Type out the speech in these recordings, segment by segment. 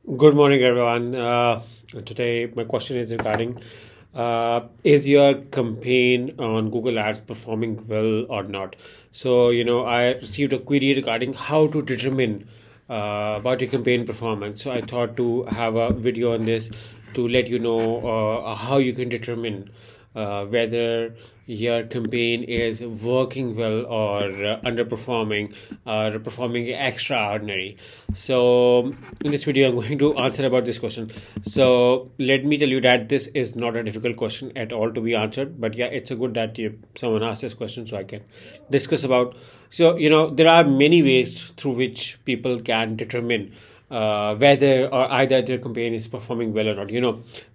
Good morning, everyone. Today, my question is regarding is your campaign on Google Ads performing well or not? So, I received a query regarding how to determine about your campaign performance. So, I thought to have a video on this to let you know how you can determine whether your campaign is working well or underperforming or performing extraordinary. So in this video I'm going to answer about this question. So let me tell you that this is not a difficult question at all to be answered, but yeah, it's a good that someone asked this question so I can discuss about. So there are many ways through which people can determine whether or either their campaign is performing well or not.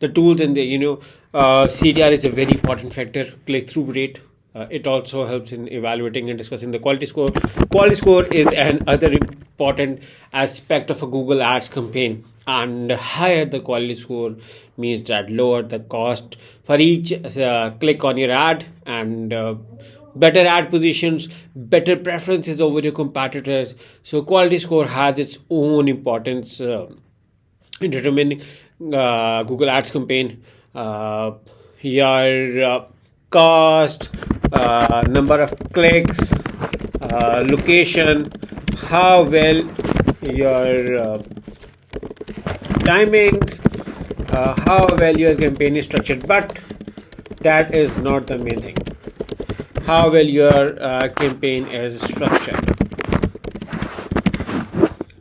The tools in the CTR is a very important factor. Click through rate. It also helps in evaluating and discussing the quality score. Quality score is an other important aspect of a Google Ads campaign, and higher the quality score means that lower the cost for each click on your ad, and better ad positions, better preferences over your competitors. So quality score has its own importance in determining Google Ads campaign. Your cost, number of clicks, location, how well your timings, how well your campaign is structured. But that is not the main thing. How well your campaign is structured.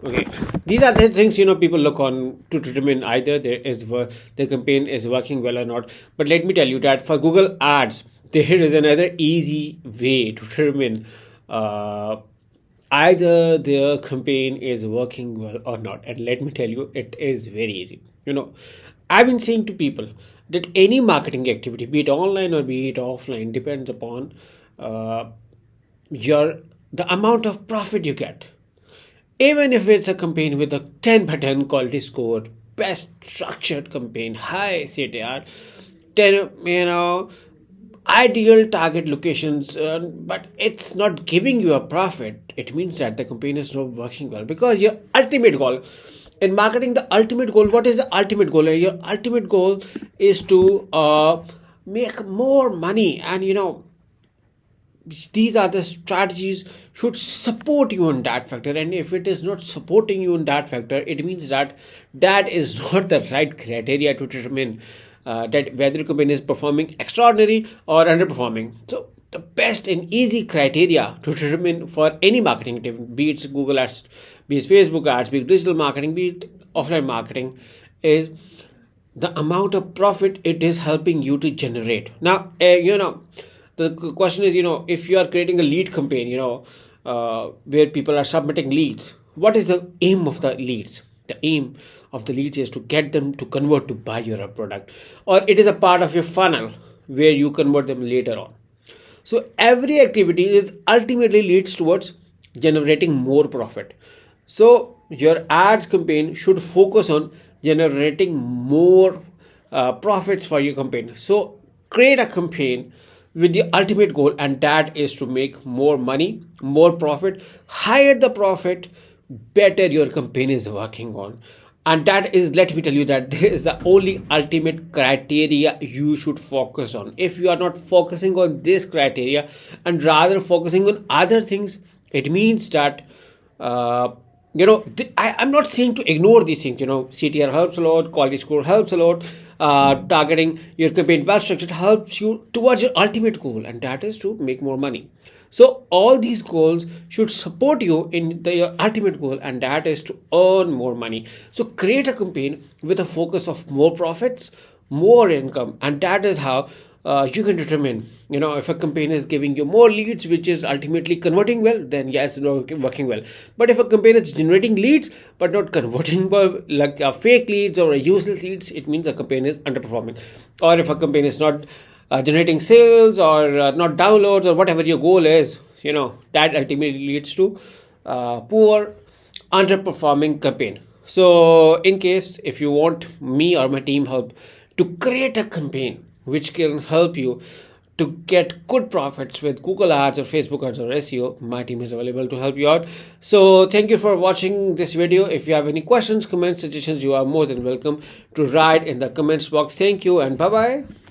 Okay, these are the things people look on to determine either the campaign is working well or not. But let me tell you that for Google Ads, there is another easy way to determine either their campaign is working well or not. And let me tell you, it is very easy. I've been saying to people that any marketing activity, be it online or be it offline, depends upon uh, your the amount of profit you get. Even if it's a campaign with a 10 by 10 quality score, best structured campaign, high CTR, 10, ideal target locations, but it's not giving you a profit, it means that the campaign is not working well. Because your ultimate goal in marketing, the ultimate goal, what is the ultimate goal? Your ultimate goal is to make more money, and these are the strategies should support you in that factor. And if it is not supporting you in that factor, it means that that is not the right criteria to determine that whether a company is performing extraordinary or underperforming. So the best and easy criteria to determine for any marketing activity, be it Google ads, be it Facebook ads, be it digital marketing, be it offline marketing, is the amount of profit it is helping you to generate. Now, the question is, if you are creating a lead campaign, where people are submitting leads, what is the aim of the leads? The aim of the leads is to get them to convert to buy your product, or it is a part of your funnel where you convert them later on. So every activity is ultimately leads towards generating more profit. So your ads campaign should focus on generating more profits for your campaign. So create a campaign with the ultimate goal, and that is to make more money, more profit. Higher the profit, better your campaign is working on. And that is, let me tell you, that is the only ultimate criteria you should focus on. If you are not focusing on this criteria and rather focusing on other things, it means that I'm not saying to ignore these things. CTR helps a lot, quality score helps a lot, targeting your campaign well structured helps you towards your ultimate goal, and that is to make more money. So all these goals should support you in your ultimate goal, and that is to earn more money. So create a campaign with a focus of more profits, more income, and that is how you can determine, if a campaign is giving you more leads, which is ultimately converting well, then yes, it's working well. But if a campaign is generating leads but not converting well, like fake leads or useless leads, it means the campaign is underperforming. Or if a campaign is not generating sales or not downloads or whatever your goal is, that ultimately leads to poor, underperforming campaign. So in case if you want me or my team help to create a campaign which can help you to get good profits with Google Ads or Facebook Ads or SEO, my team is available to help you out. So thank you for watching this video. If you have any questions, comments, suggestions, you are more than welcome to write in the comments box. Thank you and bye bye.